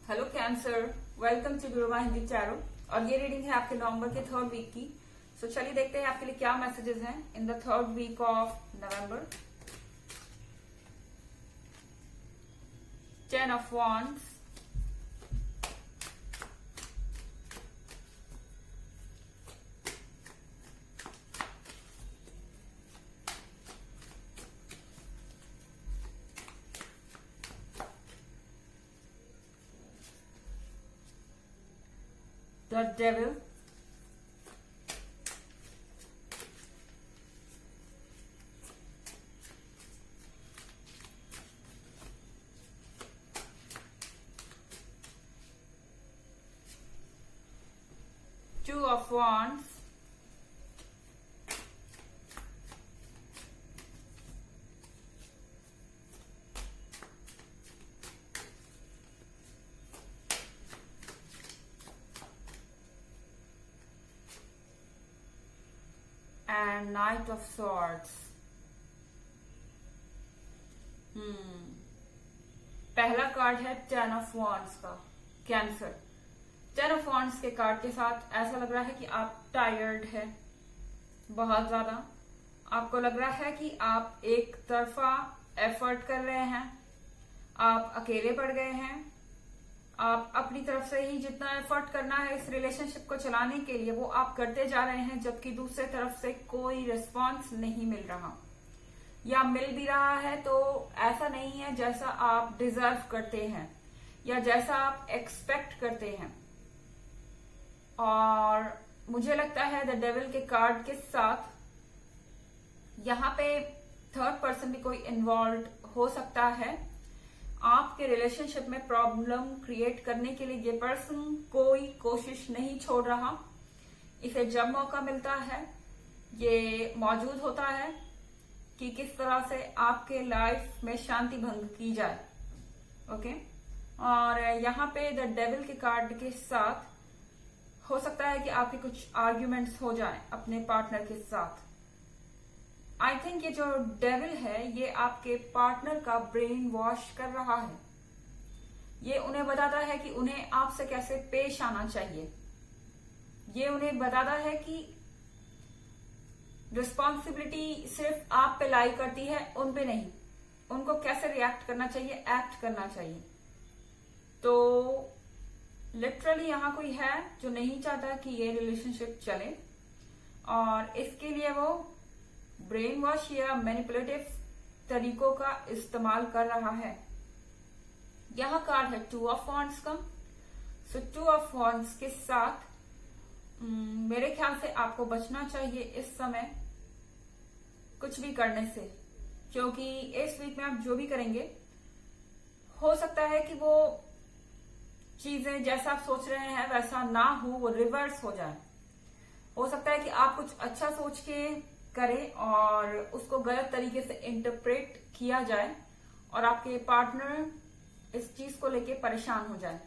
Hello Cancer, welcome to Guruma Hindi tarot. और ये reading है आपके नवंबर के थर्ड वीक की। सो चलिए देखते हैं आपके लिए क्या मैसेजेस हैं in the third week of November. 10 of Wands, the Devil, Two of Wands, and Knight of Swords. पहला कार्ड है 10 of Wands का कैंसर। 10 of Wands के कार्ड के साथ ऐसा लग रहा है कि आप टायर्ड है बहुत ज्यादा। आपको लग रहा है कि आप एक तरफा एफर्ट कर रहे हैं, आप अकेले पड़ गए हैं। आप अपनी तरफ से ही जितना एफर्ट करना है इस रिलेशनशिप को चलाने के लिए वो आप करते जा रहे हैं, जबकि दूसरे तरफ से कोई रिस्पांस नहीं मिल रहा, या मिल भी रहा है तो ऐसा नहीं है जैसा आप डिजर्व करते हैं या जैसा आप एक्सपेक्ट करते हैं। और मुझे लगता है द डेविल के कार्ड के साथ यहाँ पे थर्ड पर्सन भी कोई इन्वॉल्व हो सकता है। आपके रिलेशनशिप में प्रॉब्लम क्रिएट करने के लिए ये पर्सन कोई कोशिश नहीं छोड़ रहा। इसे जब मौका मिलता है ये मौजूद होता है कि किस तरह से आपके लाइफ में शांति भंग की जाए। ओके, और यहाँ पे द डेविल के कार्ड के साथ हो सकता है कि आपके कुछ आर्ग्यूमेंट्स हो जाएं अपने पार्टनर के साथ। आई थिंक ये जो डेविल है ये आपके पार्टनर का ब्रेन वॉश कर रहा है। ये उन्हें बताता है कि उन्हें आपसे कैसे पेश आना चाहिए। ये उन्हें बताता है कि रिस्पॉन्सिबिलिटी सिर्फ आप पे लाई करती है, उन पे नहीं। उनको कैसे रिएक्ट करना चाहिए, एक्ट करना चाहिए। तो लिटरली यहाँ कोई है जो नहीं चाहता कि ये रिलेशनशिप चले, और इसके लिए वो ब्रेन वॉश या मैनिपुलेटिव तरीकों का इस्तेमाल कर रहा है। यह कार्ड है 2 of Wands का। सो 2 of Wands के साथ मेरे ख्याल से आपको बचना चाहिए इस समय कुछ भी करने से, क्योंकि इस वीक में आप जो भी करेंगे हो सकता है कि वो चीजें जैसा आप सोच रहे हैं वैसा ना हो, वो रिवर्स हो जाए। हो सकता है कि आप कुछ अच्छा सोच के करें और उसको गलत तरीके से इंटरप्रेट किया जाए और आपके पार्टनर इस चीज को लेके परेशान हो जाए।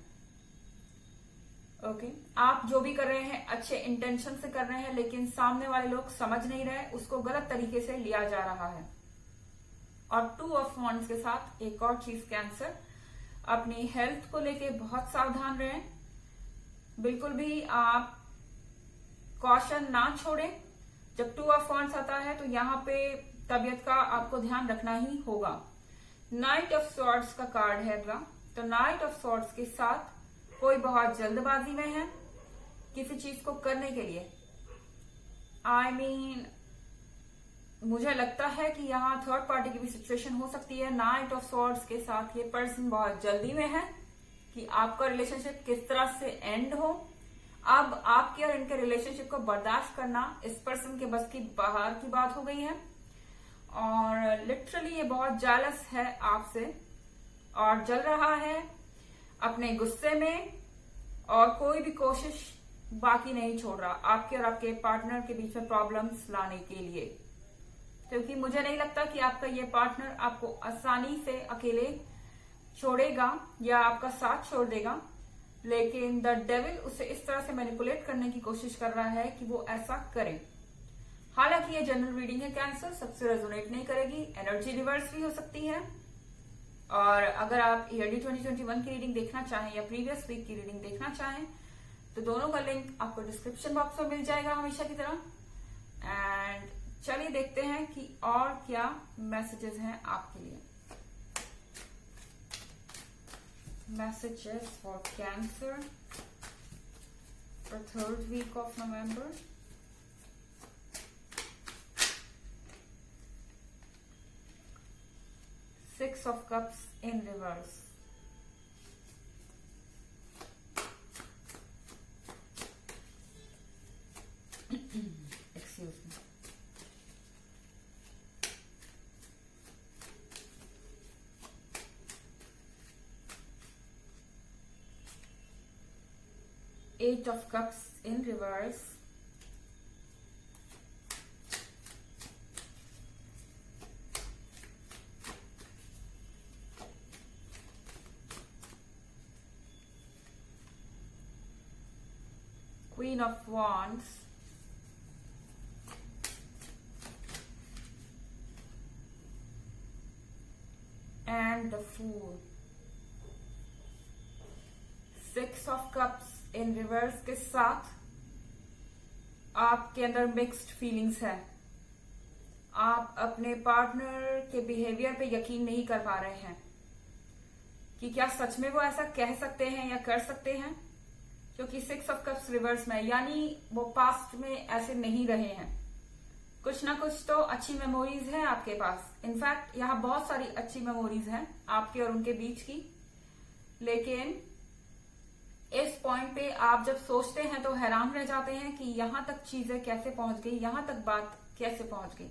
ओके, आप जो भी कर रहे हैं अच्छे इंटेंशन से कर रहे हैं, लेकिन सामने वाले लोग समझ नहीं रहे, उसको गलत तरीके से लिया जा रहा है। और 2 of Wands के साथ एक और चीज कैंसर, अपनी हेल्थ को लेके बहुत सावधान रहें। बिल्कुल भी आप कॉशन ना छोड़ें। जब 2 of Wands आता है तो यहाँ पे तबीयत का आपको ध्यान रखना ही होगा। नाइट ऑफ सॉर्ड्स का कार्ड है अगला। तो नाइट ऑफ सॉर्ड्स के साथ कोई बहुत जल्दबाजी में है किसी चीज को करने के लिए। आई मीन मुझे लगता है कि यहाँ थर्ड पार्टी की भी सिचुएशन हो सकती है। नाइट ऑफ सॉर्ड्स के साथ ये पर्सन बहुत जल्दी में है कि आपका रिलेशनशिप किस तरह से एंड हो। अब आपके और इनके रिलेशनशिप को बर्दाश्त करना इस पर्सन के बस की बाहर की बात हो गई है, और लिटरली ये बहुत जेलस है आपसे और जल रहा है अपने गुस्से में, और कोई भी कोशिश बाकी नहीं छोड़ रहा आपके और आपके पार्टनर के बीच में प्रॉब्लम्स लाने के लिए। क्योंकि मुझे नहीं लगता कि आपका ये पार्टनर आपको आसानी से अकेले छोड़ेगा या आपका साथ छोड़ देगा, लेकिन द डेविल उसे इस तरह से मैनिपुलेट करने की कोशिश कर रहा है कि वो ऐसा करे। हालांकि ये जनरल रीडिंग है कैंसर, सबसे रेजोनेट नहीं करेगी, एनर्जी रिवर्स भी हो सकती है। और अगर आप ईयरली 2021 की रीडिंग देखना चाहें या प्रीवियस वीक की रीडिंग देखना चाहें तो दोनों का लिंक आपको डिस्क्रिप्शन बॉक्स में मिल जाएगा हमेशा की तरह। एंड चलिए देखते हैं कि और क्या मैसेजेस हैं आपके लिए। Messages for Cancer for 3rd week of November. Six of Cups in reverse. Excuse me. Eight of Cups in reverse. Queen of Wands. And the Fool. Six of Cups in reverse के साथ आपके अंदर mixed feelings है। आप अपने partner के behaviour पे यकीन नहीं कर पा रहे हैं कि क्या सच में वो ऐसा कह सकते हैं या कर सकते हैं, क्योंकि 6 ऑफ कप्स रिवर्स में, यानी वो पास्ट में ऐसे नहीं रहे हैं। कुछ ना कुछ तो अच्छी मेमोरीज है आपके पास। इनफैक्ट यहाँ बहुत सारी अच्छी मेमोरीज हैं आपके और उनके बीच की, लेकिन इस पॉइंट पे आप जब सोचते हैं तो हैरान रह जाते हैं कि यहाँ तक चीजें कैसे पहुंच गई, यहाँ तक बात कैसे पहुंच गई।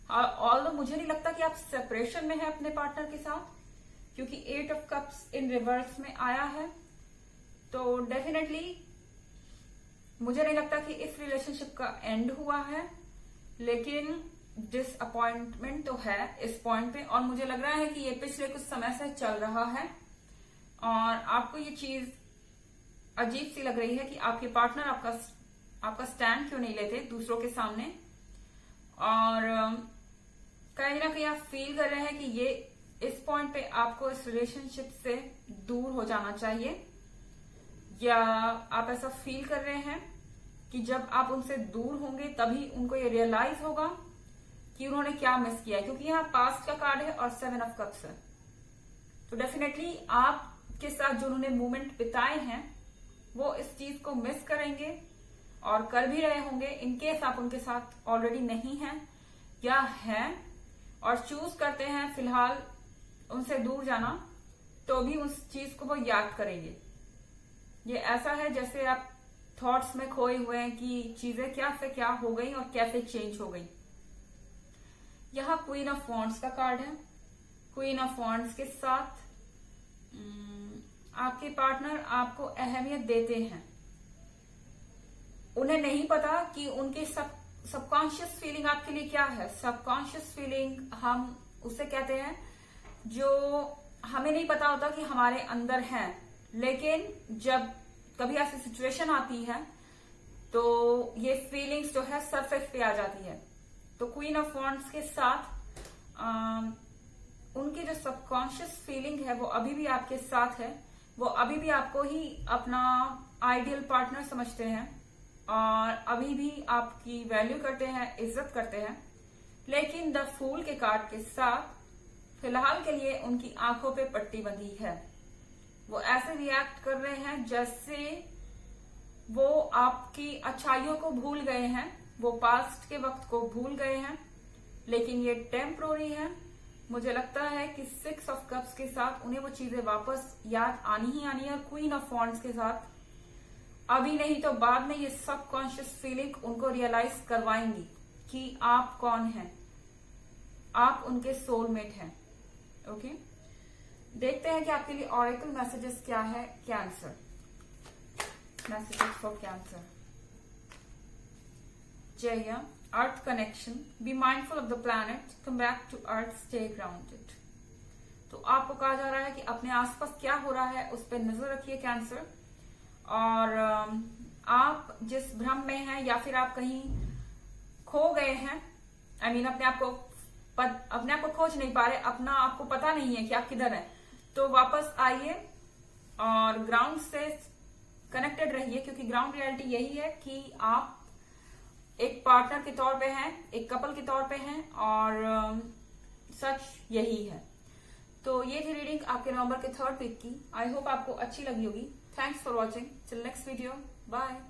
ऑल्दो मुझे नहीं लगता कि आप सेपरेशन में है अपने पार्टनर के साथ, क्योंकि 8 ऑफ कप्स इन रिवर्स में आया है। तो डेफिनेटली मुझे नहीं लगता कि इस रिलेशनशिप का एंड हुआ है, लेकिन डिसअपॉइंटमेंट तो है इस पॉइंट पे। और मुझे लग रहा है कि ये पिछले कुछ समय से चल रहा है और आपको ये चीज अजीब सी लग रही है कि आपके पार्टनर आपका स्टैंड क्यों नहीं लेते दूसरों के सामने, और कहीं ना कहीं आप फील कर रहे हैं कि ये इस पॉइंट पे आपको इस रिलेशनशिप से दूर हो जाना चाहिए, या आप ऐसा फील कर रहे हैं कि जब आप उनसे दूर होंगे तभी उनको ये रियलाइज होगा कि उन्होंने क्या मिस किया है, क्योंकि यहाँ पास्ट का कार्ड है और 7 ऑफ कप्स है। तो डेफिनेटली आपके साथ जो उन्होंने मोमेंट बिताए हैं वो इस चीज को मिस करेंगे और कर भी रहे होंगे। इनकेस आप उनके साथ ऑलरेडी नहीं हैं या हैं और चूज करते हैं फिलहाल उनसे दूर जाना, तो भी उस चीज को वो याद करेंगे। ये ऐसा है जैसे आप थॉट्स में खोए हुए हैं कि चीजें क्या से क्या हो गई और कैसे चेंज हो गई। यहाँ क्वीन ऑफ वॉन्ड्स का कार्ड है। क्वीन ऑफ वॉन्ड्स के साथ आपके पार्टनर आपको अहमियत देते हैं। उन्हें नहीं पता कि उनकी सबकॉन्शियस फीलिंग आपके लिए क्या है। सबकॉन्शियस फीलिंग हम उसे कहते हैं जो हमें नहीं पता होता कि हमारे अंदर है, लेकिन जब कभी ऐसी सिचुएशन आती है तो ये फीलिंग्स जो है सरफेस पे आ जाती है। तो क्वीन ऑफ वॉन्ड्स के साथ उनकी जो सबकॉन्शियस फीलिंग है वो अभी भी आपके साथ है। वो अभी भी आपको ही अपना आइडियल पार्टनर समझते हैं और अभी भी आपकी वैल्यू करते हैं, इज्जत करते हैं। लेकिन द फूल के कार्ड के साथ फिलहाल के लिए उनकी आंखों पे पट्टी बंधी है। वो ऐसे रिएक्ट कर रहे हैं जैसे वो आपकी अच्छाइयों को भूल गए हैं, वो पास्ट के वक्त को भूल गए हैं, लेकिन ये टेम्परोरी है। मुझे लगता है कि 6 ऑफ कप्स के साथ उन्हें वो चीजें वापस याद आनी ही आनी है। क्वीन ऑफ वॉन्ड्स के साथ अभी नहीं तो बाद में ये सबकॉन्शियस फीलिंग उनको रियलाइज करवाएंगी कि आप कौन हैं, आप उनके सोलमेट हैं। ओके, देखते हैं कि आपके लिए ऑरेकल मैसेजेस क्या है। Cancer messages for Cancer. जय earth connection, be mindful of the planet, come back to earth, stay grounded. तो आपको कहा जा रहा है कि अपने आसपास क्या हो रहा है उस पर नजर रखिए कैंसर। और आप जिस भ्रम में हैं या फिर आप कहीं खो गए हैं, अपने आप को अपने आप को खोज नहीं पा रहे, अपना आपको पता नहीं है कि आप किधर है, तो वापस आइए और ग्राउंड से कनेक्टेड रहिए, क्योंकि ग्राउंड रियलिटी यही है कि आप एक पार्टनर के तौर पे हैं, एक कपल के तौर पे हैं, और सच यही है। तो ये थी रीडिंग आपके नवंबर के 3rd वीक की। आई होप आपको अच्छी लगी होगी। Thanks for watching. Till next video, bye.